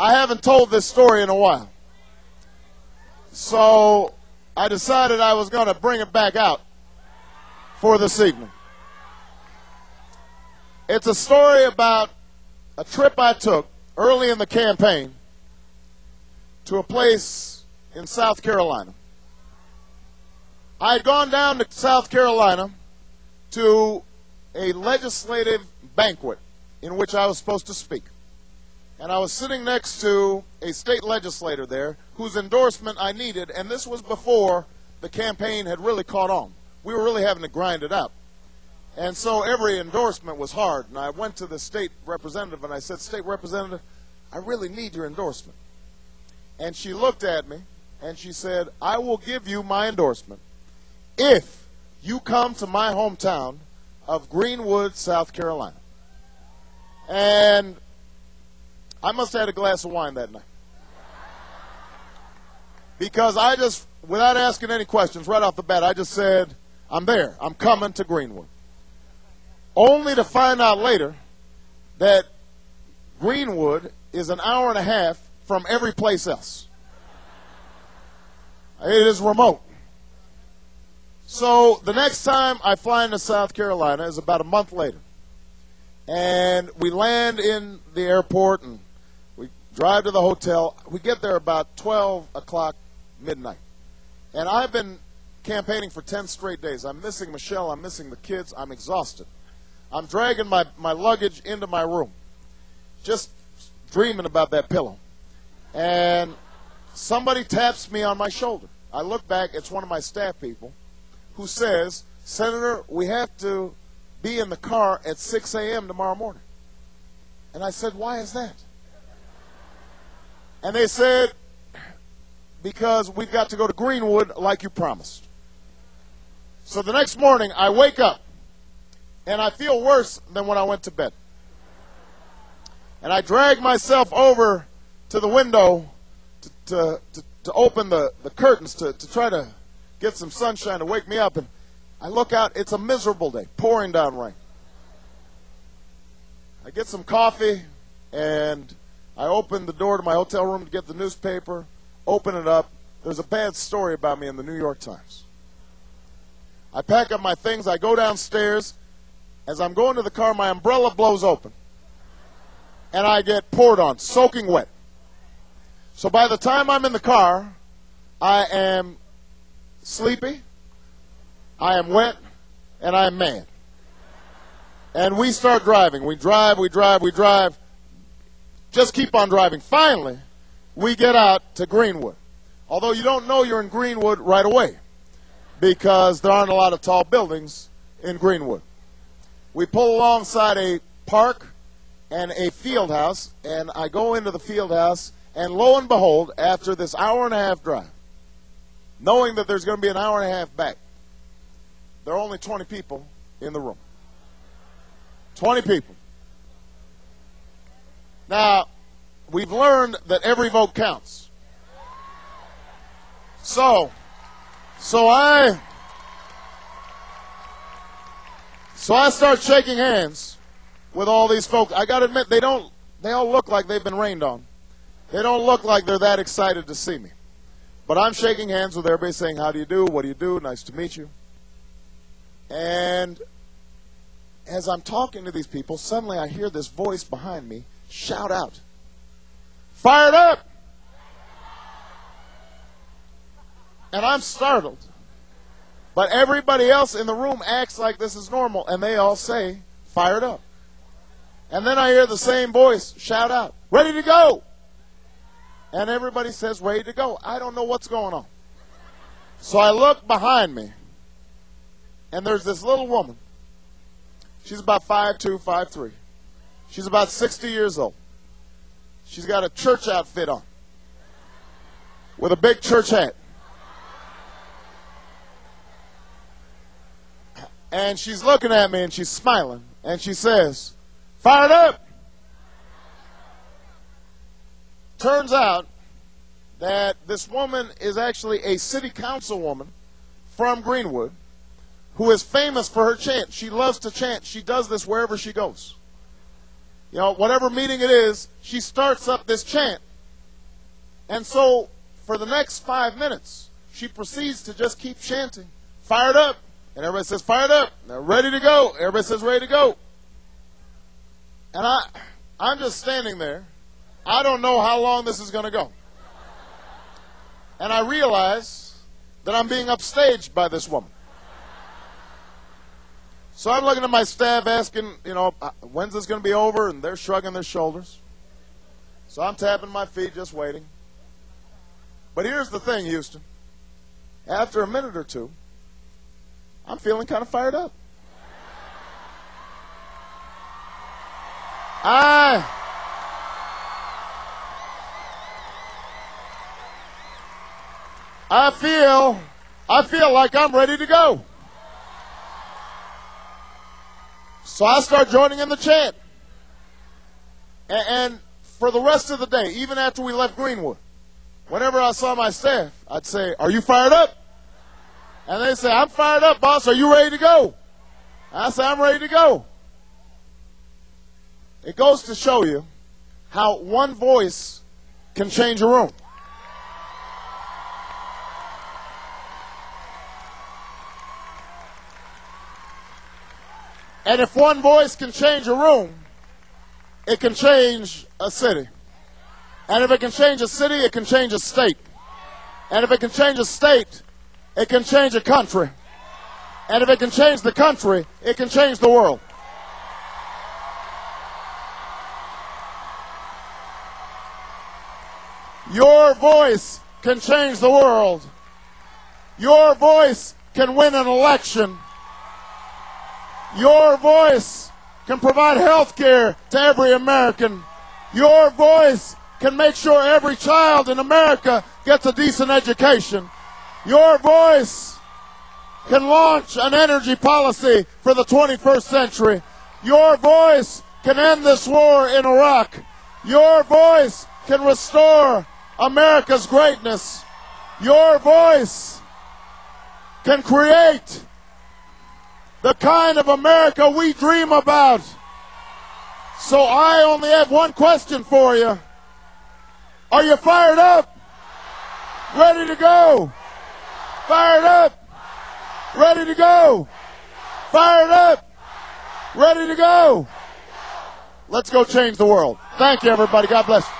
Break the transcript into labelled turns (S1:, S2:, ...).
S1: I haven't told this story in a while. So I decided I was going to bring it back out for this evening. It's a story about a trip I took early in the campaign to a place in South Carolina. I had gone down to South Carolina to a legislative banquet in which I was supposed to speak. And I was sitting next to a state legislator there whose endorsement I needed, and this was before the campaign had really caught on. We were really having to grind it out. And so every endorsement was hard, and I went to the state representative and I said, "State representative, I really need your endorsement." And she looked at me and she said, "I will give you my endorsement if you come to my hometown of Greenwood, South Carolina." And I must have had a glass of wine that night. Because I just, without asking any questions, right off the bat, I just said, "I'm there. I'm coming to Greenwood." Only to find out later that Greenwood is an hour and a half from every place else. It is remote. So the next time I fly into South Carolina is about a month later. And we land in the airport and we drive to the hotel. We get there about 12 o'clock midnight. And I've been campaigning for 10 straight days. I'm missing Michelle. I'm missing the kids. I'm exhausted. I'm dragging my luggage into my room, just dreaming about that pillow. And somebody taps me on my shoulder. I look back. It's one of my staff people who says, "Senator, we have to be in the car at 6 a.m. tomorrow morning." And I said, "Why is that?" And they said, "Because we've got to go to Greenwood like you promised." So the next morning, I wake up, and I feel worse than when I went to bed. And I drag myself over to the window to open the curtains to try to get some sunshine to wake me up. And I look out. It's a miserable day, pouring down rain. I get some coffee, and I open the door to my hotel room to get the newspaper, open it up. There's a bad story about me in the New York Times. I pack up my things. I go downstairs. As I'm going to the car, my umbrella blows open, and I get poured on, soaking wet. So by the time I'm in the car, I am sleepy, I am wet, and I am mad. And we start driving. We drive. Just keep on driving. Finally, we get out to Greenwood. Although you don't know you're in Greenwood right away, because there aren't a lot of tall buildings in Greenwood. We pull alongside a park and a field house, and I go into the field house, and lo and behold, after this hour and a half drive, knowing that there's going to be an hour and a half back, there are only 20 people in the room. 20 people. Now, we've learned that every vote counts. So I start shaking hands with all these folks. I got to admit, they all look like they've been rained on. They don't look like they're that excited to see me. But I'm shaking hands with everybody, saying, "How do you do? What do you do? Nice to meet you." And as I'm talking to these people, suddenly I hear this voice behind me shout out, "Fired up!" And I'm startled. But everybody else in the room acts like this is normal, and they all say, "Fired up." And then I hear the same voice shout out, "Ready to go!" And everybody says, "Ready to go." I don't know what's going on. So I look behind me, and there's this little woman. She's about 5'2", 5'3". She's about 60 years old. She's got a church outfit on with a big church hat. And she's looking at me, and she's smiling, and she says, "Fired up!" Turns out that this woman is actually a city councilwoman from Greenwood who is famous for her chant. She loves to chant. She does this wherever she goes. You know, whatever meeting it is, she starts up this chant And so for the next 5 minutes, she proceeds to just keep chanting, fired up. And everybody says, fired up. They're ready to go. Everybody says, ready to go. And I'm just standing there. I don't know how long this is going to go. And I realize that I'm being upstaged by this woman. So I'm looking at my staff asking, when's this going to be over? And they're shrugging their shoulders. So I'm tapping my feet, just waiting. But here's the thing, Houston. After a minute or two, I'm feeling kind of fired up. I feel like I'm ready to go. So I start joining in the chant. And for the rest of the day, even after we left Greenwood, whenever I saw my staff, I'd say, are you fired up? And they'd say, I'm fired up, boss. Are you ready to go? I say, I'm ready to go. It goes to show you how one voice can change a room. And if one voice can change a room, it can change a city. And if it can change a city, it can change a state. And if it can change a state, it can change a country. And if it can change the country, it can change the world. Your voice can change the world. Your voice can win an election. Your voice can provide health care to every American. Your voice can make sure every child in America gets a decent education. Your voice can launch an energy policy for the 21st century. Your voice can end this war in Iraq. Your voice can restore America's greatness. Your voice can create the kind of America we dream about. So I only have one question for you. Are you fired up? Ready to go? Fired up? Ready to go? Fired up? Ready to go? Let's go change the world. Thank you, everybody. God bless you.